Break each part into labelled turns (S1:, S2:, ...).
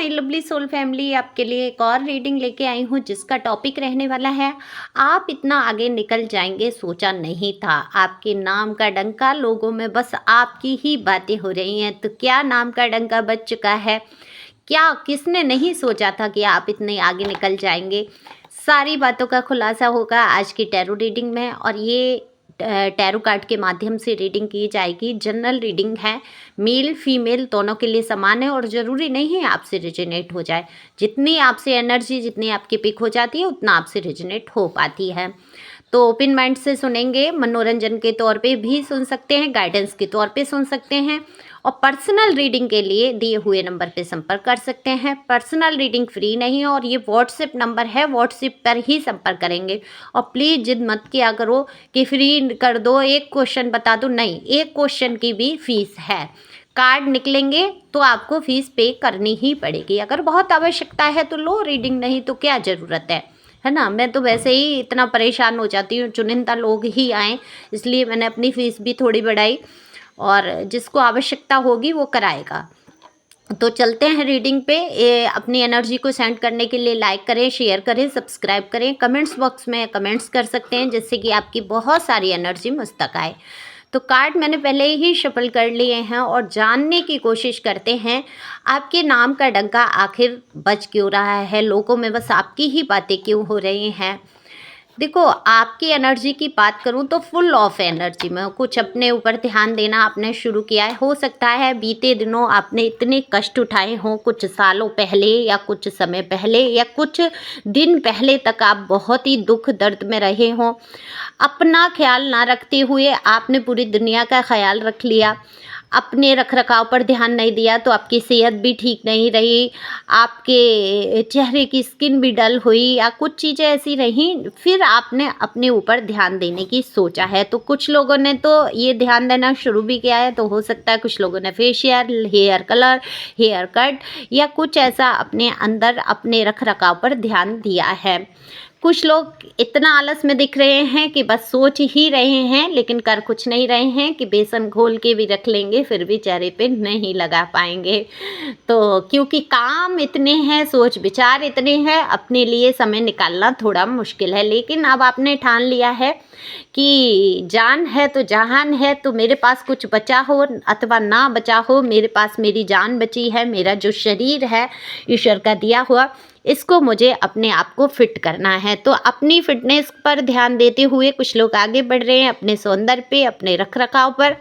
S1: My lovely soul family, आपके लिए एक और रीडिंग लेके आई हूँ जिसका टॉपिक रहने वाला है आप इतना आगे निकल जाएंगे सोचा नहीं था। आपके नाम का डंका लोगों में बस आपकी ही बातें हो रही हैं। तो क्या नाम का डंका बज चुका है? क्या किसने नहीं सोचा था कि आप इतने आगे निकल जाएंगे? सारी बातों का खुलासा होगा आज की टैरो रीडिंग में। और ये टैरो कार्ड के माध्यम से रीडिंग की जाएगी। जनरल रीडिंग है, मेल फीमेल दोनों के लिए समान है और ज़रूरी नहीं है आपसे रिजोनेट हो जाए। जितनी आपसे एनर्जी, जितनी आपकी पिक हो जाती है उतना आपसे रिजोनेट हो पाती है। तो ओपन माइंड से सुनेंगे, मनोरंजन के तौर पे भी सुन सकते हैं, गाइडेंस के तौर पे सुन सकते हैं और पर्सनल रीडिंग के लिए दिए हुए नंबर पे संपर्क कर सकते हैं। पर्सनल रीडिंग फ्री नहीं है और ये व्हाट्सएप नंबर है, व्हाट्सएप पर ही संपर्क करेंगे। और प्लीज़ जिद मत किया करो कि फ्री कर दो, एक क्वेश्चन बता दो, नहीं, एक क्वेश्चन की भी फीस है। कार्ड निकलेंगे तो आपको फीस पे करनी ही पड़ेगी। अगर बहुत आवश्यकता है तो लो रीडिंग, नहीं तो क्या ज़रूरत है ना। मैं तो वैसे ही इतना परेशान हो जाती हूँ, चुनिंदा लोग ही आएँ, इसलिए मैंने अपनी फ़ीस भी थोड़ी बढ़ाई और जिसको आवश्यकता होगी वो कराएगा। तो चलते हैं रीडिंग पे। अपनी एनर्जी को सेंड करने के लिए लाइक करें, शेयर करें, सब्सक्राइब करें, कमेंट्स बॉक्स में कमेंट्स कर सकते हैं जिससे कि आपकी बहुत सारी एनर्जी मुझ तक आए। तो कार्ड मैंने पहले ही शफल कर लिए हैं और जानने की कोशिश करते हैं आपके नाम का डंका आखिर बज क्यों रहा है, लोगों में बस आपकी ही बातें क्यों हो रही हैं। देखो, आपकी एनर्जी की बात करूं तो फुल ऑफ एनर्जी में कुछ अपने ऊपर ध्यान देना आपने शुरू किया है। हो सकता है बीते दिनों आपने इतने कष्ट उठाए हों, कुछ सालों पहले या कुछ समय पहले या कुछ दिन पहले तक आप बहुत ही दुख दर्द में रहे हों। अपना ख्याल ना रखते हुए आपने पूरी दुनिया का ख्याल रख लिया, अपने रख रखाव पर ध्यान नहीं दिया तो आपकी सेहत भी ठीक नहीं रही, आपके चेहरे की स्किन भी डल हुई या कुछ चीज़ें ऐसी रहीं। फिर आपने अपने ऊपर ध्यान देने की सोचा है। तो कुछ लोगों ने तो ये ध्यान देना शुरू भी किया है। तो हो सकता है कुछ लोगों ने facial, hair colour, hair cut या कुछ ऐसा अपने अंदर अपने रख रखाव पर ध्यान दिया है। कुछ लोग इतना आलस में दिख रहे हैं कि बस सोच ही रहे हैं लेकिन कर कुछ नहीं रहे हैं, कि बेसन घोल के भी रख लेंगे फिर भी चेहरे पे नहीं लगा पाएंगे। तो क्योंकि काम इतने हैं, सोच विचार इतने हैं, अपने लिए समय निकालना थोड़ा मुश्किल है। लेकिन अब आपने ठान लिया है कि जान है तो जहान है। तो मेरे पास कुछ बचा हो अथवा ना बचा हो, मेरे पास मेरी जान बची है। मेरा जो शरीर है ईश्वर का दिया हुआ, इसको मुझे अपने आप को फिट करना है। तो अपनी फिटनेस पर ध्यान देते हुए कुछ लोग आगे बढ़ रहे हैं, अपने सौंदर्य पे, अपने रख रखाव पर।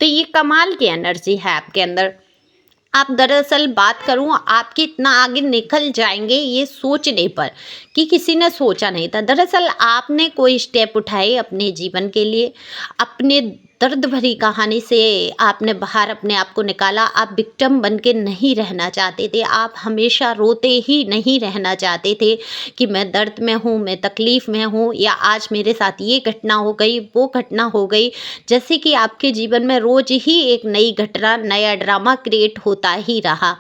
S1: तो ये कमाल की एनर्जी है आपके अंदर। आप दरअसल बात करूं, आपके इतना आगे निकल जाएंगे ये सोचने पर कि किसी ने सोचा नहीं था। दरअसल आपने कोई स्टेप उठाए अपने जीवन के लिए, अपने दर्द भरी कहानी से आपने बाहर अपने आप को निकाला। आप विक्टिम बन के नहीं रहना चाहते थे, आप हमेशा रोते ही नहीं रहना चाहते थे कि मैं दर्द में हूँ, मैं तकलीफ़ में हूँ, या आज मेरे साथ ये घटना हो गई, वो घटना हो गई। जैसे कि आपके जीवन में रोज़ ही एक नई घटना, नया ड्रामा क्रिएट होता ही रहा।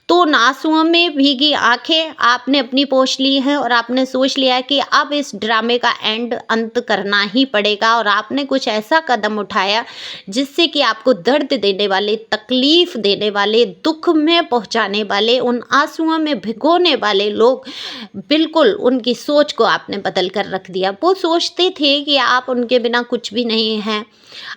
S1: तो आंसुओं में भीगी आंखें आपने अपनी पोंछ ली हैं और आपने सोच लिया है कि अब इस ड्रामे का अंत करना ही पड़ेगा। और आपने कुछ ऐसा कदम उठाया जिससे कि आपको दर्द देने वाले, तकलीफ देने वाले, दुख में पहुंचाने वाले, उन आंसुओं में भिगोने वाले लोग, बिल्कुल उनकी सोच को आपने बदल कर रख दिया। वो सोचते थे कि आप उनके बिना कुछ भी नहीं हैं,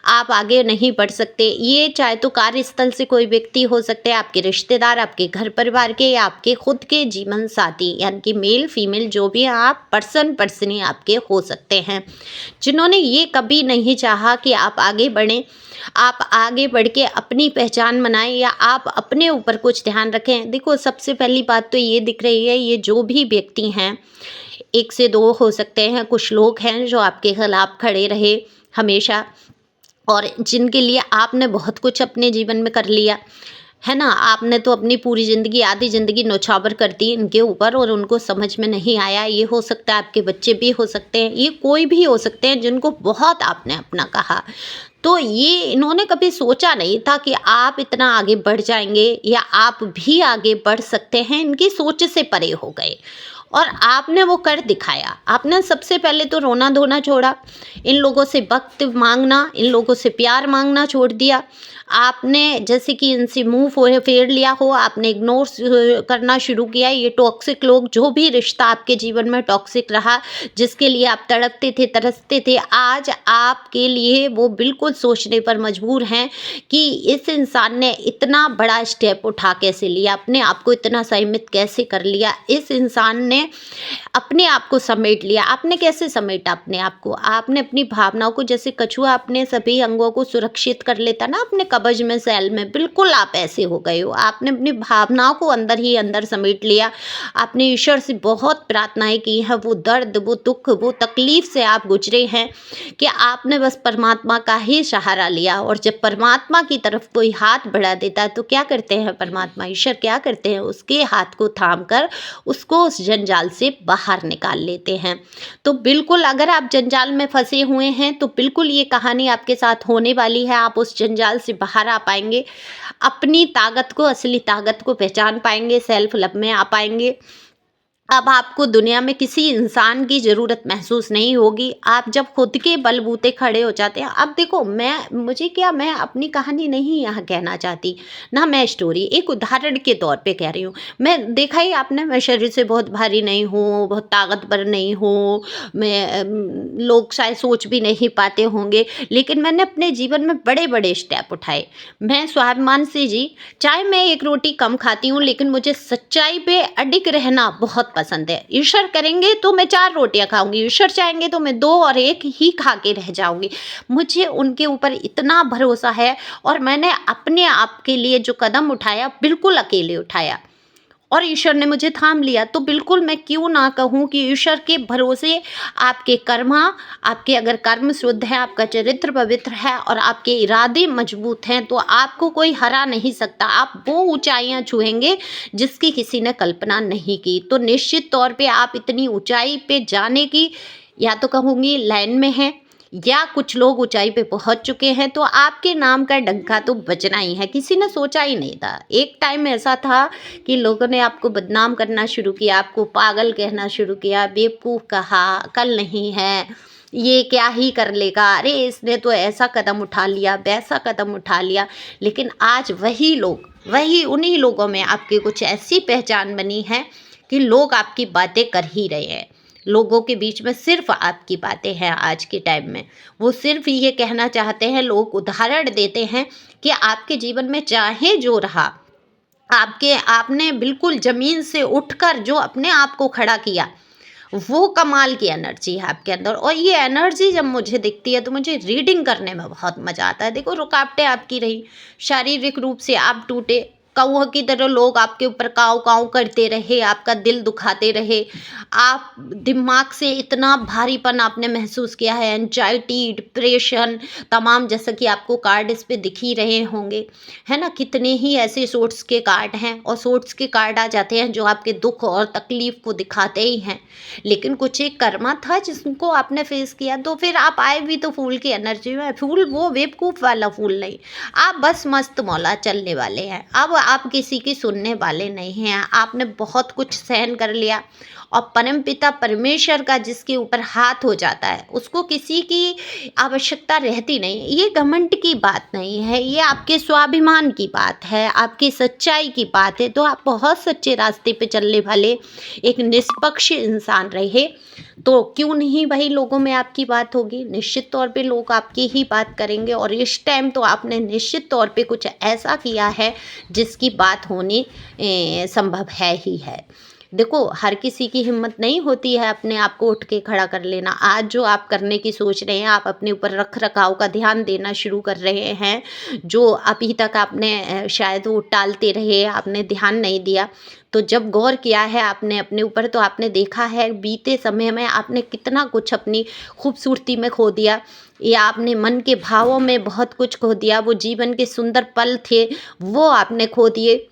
S1: आप आगे नहीं बढ़ सकते। ये चाहे तो कार्यस्थल से कोई व्यक्ति हो सकते हैं, आपके रिश्तेदार, आपके घर परिवार के, या आपके खुद के जीवन साथी, यानी कि मेल फीमेल जो भी आप पर्सनी आपके हो सकते हैं, जिन्होंने ये कभी नहीं चाहा कि आप आगे बढ़ें, आप आगे बढ़ के अपनी पहचान बनाएं या आप अपने ऊपर कुछ ध्यान रखें। देखो, सबसे पहली बात तो ये दिख रही है, ये जो भी व्यक्ति हैं, एक से दो हो सकते हैं, कुछ लोग हैं जो आपके खिलाफ खड़े रहे हमेशा और जिनके लिए आपने बहुत कुछ अपने जीवन में कर लिया है ना। आपने तो अपनी पूरी ज़िंदगी, आधी ज़िंदगी नौछावर कर दी इनके ऊपर और उनको समझ में नहीं आया। ये हो सकता है आपके बच्चे भी हो सकते हैं, ये कोई भी हो सकते हैं जिनको बहुत आपने अपना कहा। तो ये इन्होंने कभी सोचा नहीं था कि आप इतना आगे बढ़ जाएंगे या आप भी आगे बढ़ सकते हैं। इनकी सोच से परे हो गए और आपने वो कर दिखाया। आपने सबसे पहले तो रोना धोना छोड़ा, इन लोगों से वक्त मांगना, इन लोगों से प्यार मांगना छोड़ दिया। आपने जैसे कि इनसे मुंह फेर लिया हो, आपने इग्नोर करना शुरू किया। ये टॉक्सिक लोग, जो भी रिश्ता आपके जीवन में टॉक्सिक रहा, जिसके लिए आप तड़पते थे, तरसते थे, आज आपके लिए वो बिल्कुल सोचने पर मजबूर हैं कि इस इंसान ने इतना बड़ा स्टेप उठा कैसे लिया, अपने आप को इतना संयमित कैसे कर लिया, इस इंसान ने अपने आप को समेट लिया। आपने कैसे समेटा अपने आप को? आपने अपनी भावनाओं को, जैसे कछुआ अपने सभी अंगों को सुरक्षित कर लेता ना अपने कवच में, सेल में, बिल्कुल आप ऐसे हो गए हो। आपने अपनी भावनाओं को अंदर ही अंदर समेट लिया। आपने ईश्वर से बहुत प्रार्थनाएं की हैं, वो दर्द, वो दुख, वो तकलीफ से आप गुजरे हैं कि आपने बस परमात्मा का ही सहारा लिया। और जब परमात्मा की तरफ कोई हाथ बढ़ा देता है तो क्या करते हैं परमात्मा, ईश्वर क्या करते हैं? उसके हाथ को थाम कर उसको उस जंजाल से बाहर निकाल लेते हैं। तो बिल्कुल अगर आप जंजाल में फंसे हुए हैं तो बिल्कुल ये कहानी आपके साथ होने वाली है। आप उस जंजाल से बाहर आ पाएंगे, अपनी ताकत को, असली ताकत को पहचान पाएंगे, सेल्फ लव में आ पाएंगे। अब आपको दुनिया में किसी इंसान की ज़रूरत महसूस नहीं होगी। आप जब खुद के बलबूते खड़े हो जाते हैं। अब देखो, मैं अपनी कहानी नहीं यहाँ कहना चाहती, ना मैं स्टोरी, एक उदाहरण के तौर पे कह रही हूँ। मैं देखा ही आपने, मैं शरीर से बहुत भारी नहीं हूँ, बहुत ताकतवर नहीं हूँ, लोग शायद सोच भी नहीं पाते होंगे, लेकिन मैंने अपने जीवन में बड़े बड़े स्टेप उठाए। मैं स्वाभिमान से जी, चाहे मैं एक रोटी कम खाती हूँ, लेकिन मुझे सच्चाई पे अडिग रहना बहुत पसंद है। ईश्वर करेंगे तो मैं 4 रोटियां खाऊंगी, ईश्वर चाहेंगे तो मैं 2 और 1 ही खा के रह जाऊंगी। मुझे उनके ऊपर इतना भरोसा है, और मैंने अपने आप के लिए जो कदम उठाया बिल्कुल अकेले उठाया, और ईश्वर ने मुझे थाम लिया। तो बिल्कुल मैं क्यों ना कहूँ कि ईश्वर के भरोसे आपके कर्मा, आपके अगर कर्म शुद्ध है, आपका चरित्र पवित्र है और आपके इरादे मजबूत हैं, तो आपको कोई हरा नहीं सकता। आप वो ऊंचाइयां छुएंगे जिसकी किसी ने कल्पना नहीं की। तो निश्चित तौर पे आप इतनी ऊंचाई पे जाने की, या तो कहूँगी, लाइन में हैं, या कुछ लोग ऊंचाई पे पहुंच चुके हैं। तो आपके नाम का डंका तो बजना ही है। किसी ने सोचा ही नहीं था। एक टाइम ऐसा था कि लोगों ने आपको बदनाम करना शुरू किया, आपको पागल कहना शुरू किया, बेवकूफ़ कहा, अकल नहीं है, ये क्या ही कर लेगा, अरे इसने तो ऐसा कदम उठा लिया, वैसा कदम उठा लिया। लेकिन आज वही लोग, वही उन्हीं लोगों में आपकी कुछ ऐसी पहचान बनी है कि लोग आपकी बातें कर ही रहे हैं। लोगों के बीच में सिर्फ आपकी बातें हैं आज के टाइम में। वो सिर्फ ये कहना चाहते हैं, लोग उदाहरण देते हैं कि आपके जीवन में चाहे जो रहा, आपने बिल्कुल ज़मीन से उठकर जो अपने आप को खड़ा किया, वो कमाल की एनर्जी है आपके अंदर। और ये एनर्जी जब मुझे दिखती है तो मुझे रीडिंग करने में बहुत मज़ा आता है। देखो, रुकावटें आपकी रही, शारीरिक रूप से आप टूटे, कौओं की तरह लोग आपके ऊपर काव काव करते रहे, आपका दिल दुखाते रहे, आप दिमाग से इतना भारीपन आपने महसूस किया है, एंजाइटी, डिप्रेशन तमाम, जैसा कि आपको कार्ड इस पे दिख ही रहे होंगे, है ना। कितने ही ऐसे सोर्ट्स के कार्ड हैं, और सोर्ट्स के कार्ड आ जाते हैं जो आपके दुख और तकलीफ को दिखाते ही हैं। लेकिन कुछ एक कर्मा था जिसको आपने फेस किया, तो फिर आप आए भी तो फूल की एनर्जी में। फूल वो बेवकूफ़ वाला फूल नहीं, आप बस मस्त मौला चलने वाले हैं। अब आप किसी की सुनने वाले नहीं हैं। आपने बहुत कुछ सहन कर लिया, और परमपिता परमेश्वर का जिसके ऊपर हाथ हो जाता है उसको किसी की आवश्यकता रहती नहीं। ये घमंड की बात नहीं है, ये आपके स्वाभिमान की बात है, आपकी सच्चाई की बात है। तो आप बहुत सच्चे रास्ते पे चलने वाले एक निष्पक्ष इंसान रहे, तो क्यों नहीं वही लोगों में आपकी बात होगी। निश्चित तौर पे लोग आपकी ही बात करेंगे। और इस टाइम तो आपने निश्चित तौर पे कुछ ऐसा किया है जिसकी बात होनी संभव है ही है। देखो, हर किसी की हिम्मत नहीं होती है अपने आप को उठ के खड़ा कर लेना। आज जो आप करने की सोच रहे हैं, आप अपने ऊपर रख रखाव का ध्यान देना शुरू कर रहे हैं, जो अभी तक आपने शायद वो टालते रहे, आपने ध्यान नहीं दिया। तो जब गौर किया है आपने अपने ऊपर, तो आपने देखा है बीते समय में आपने कितना कुछ अपनी खूबसूरती में खो दिया, या आपने मन के भावों में बहुत कुछ खो दिया। वो जीवन के सुंदर पल थे, वो आपने खो दिए।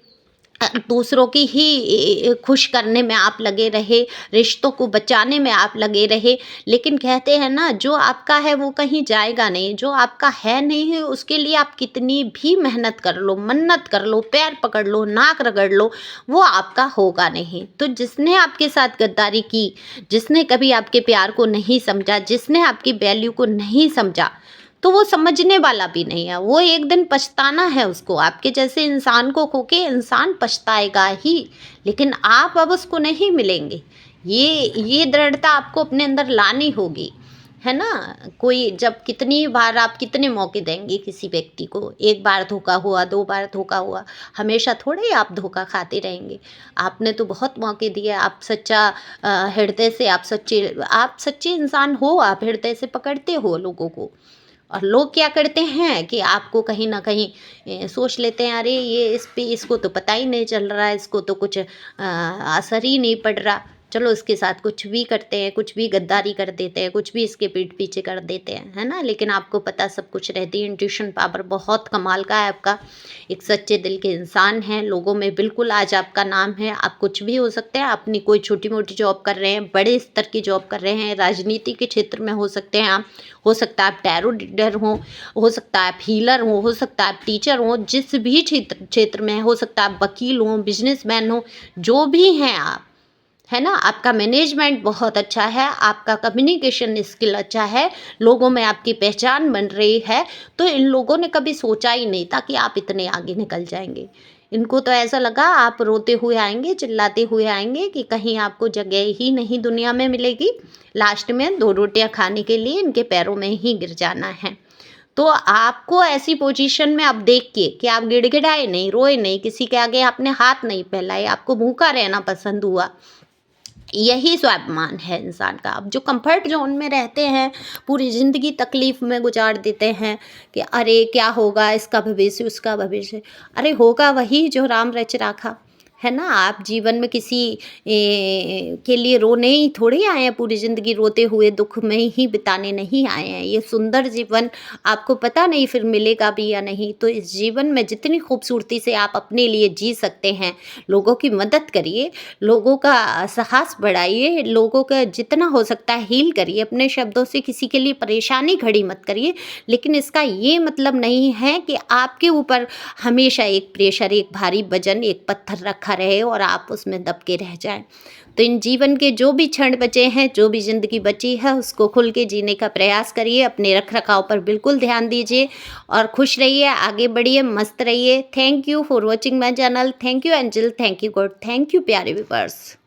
S1: दूसरों की ही खुश करने में आप लगे रहे, रिश्तों को बचाने में आप लगे रहे। लेकिन कहते हैं ना, जो आपका है वो कहीं जाएगा नहीं, जो आपका है नहीं है उसके लिए आप कितनी भी मेहनत कर लो, मन्नत कर लो, पैर पकड़ लो, नाक रगड़ लो, वो आपका होगा नहीं। तो जिसने आपके साथ गद्दारी की, जिसने कभी आपके प्यार को नहीं समझा, जिसने आपकी वैल्यू को नहीं समझा, तो वो समझने वाला भी नहीं है। वो एक दिन पछताना है उसको। आपके जैसे इंसान को खो के इंसान पछताएगा ही, लेकिन आप अब उसको नहीं मिलेंगे। ये दृढ़ता आपको अपने अंदर लानी होगी, है ना। कोई जब कितनी बार आप कितने मौके देंगे किसी व्यक्ति को, एक बार धोखा हुआ, 2 बार धोखा हुआ, हमेशा थोड़े ही आप धोखा खाते रहेंगे। आपने तो बहुत मौके दिए। आप सच्चा हृदय से, आप सच्चे इंसान हो, आप हृदय से पकड़ते हो लोगों को। और लोग क्या करते हैं कि आपको कहीं न कहीं सोच लेते हैं, अरे ये इसको तो पता ही नहीं चल रहा है, इसको तो कुछ असर ही नहीं पड़ रहा। चलो इसके साथ कुछ भी करते हैं, कुछ भी गद्दारी कर देते हैं, कुछ भी इसके पीठ पीछे कर देते हैं, है ना? लेकिन आपको पता सब कुछ रहती है। इंट्यूशन पावर बहुत कमाल का है आपका। एक सच्चे दिल के इंसान हैं, लोगों में बिल्कुल आज आपका नाम है। आप कुछ भी हो सकते हैं, अपनी कोई छोटी-मोटी जॉब कर रहे हैं, बड़े स्तर की जॉब कर रहे हैं, राजनीति के क्षेत्र में हो सकते हैं आप। हो सकता है आप टैरो रीडर हों, हो सकता है आप हीलर हों, हो सकता है आप टीचर हों, जिस भी क्षेत्र में हो सकता है आप वकील हों, बिजनेसमैन हों, जो भी हैं आप, है ना। आपका मैनेजमेंट बहुत अच्छा है, आपका कम्युनिकेशन स्किल अच्छा है, लोगों में आपकी पहचान बन रही है। तो इन लोगों ने कभी सोचा ही नहीं था कि आप इतने आगे निकल जाएंगे। इनको तो ऐसा लगा आप रोते हुए आएंगे, चिल्लाते हुए आएंगे कि कहीं आपको जगह ही नहीं दुनिया में मिलेगी। लास्ट में 2 रोटियां खाने के लिए इनके पैरों में ही गिर जाना है। तो आपको ऐसी पोजीशन में अब देख के कि आप गिड़गिड़ाए नहीं, रोए नहीं, किसी के आगे आपने हाथ नहीं फैलाए, आपको भूखा रहना पसंद हुआ, यही स्वाभिमान है इंसान का। अब जो कंफर्ट जोन में रहते हैं, पूरी ज़िंदगी तकलीफ़ में गुजार देते हैं कि अरे क्या होगा, इसका भविष्य, उसका भविष्य। अरे होगा वही जो राम रच राखा, है ना। आप जीवन में किसी के लिए रोने ही थोड़ी आए हैं, पूरी ज़िंदगी रोते हुए दुख में ही बिताने नहीं आए हैं। ये सुंदर जीवन आपको पता नहीं फिर मिलेगा भी या नहीं। तो इस जीवन में जितनी खूबसूरती से आप अपने लिए जी सकते हैं, लोगों की मदद करिए, लोगों का साहस बढ़ाइए, लोगों का जितना हो सकता है हील करिए। अपने शब्दों से किसी के लिए परेशानी खड़ी मत करिए, लेकिन इसका ये मतलब नहीं है कि आपके ऊपर हमेशा एक प्रेशर, एक भारी वजन, एक पत्थर रखा रहे और आप उसमें दब के रह जाएं। तो इन जीवन के जो भी क्षण बचे हैं, जो भी ज़िंदगी बची है, उसको खुल के जीने का प्रयास करिए। अपने रख रखाव पर बिल्कुल ध्यान दीजिए और खुश रहिए, आगे बढ़िए, मस्त रहिए। Thank you for watching my channel. Thank you angel, thank you God, thank you प्यारे व्यूअर्स।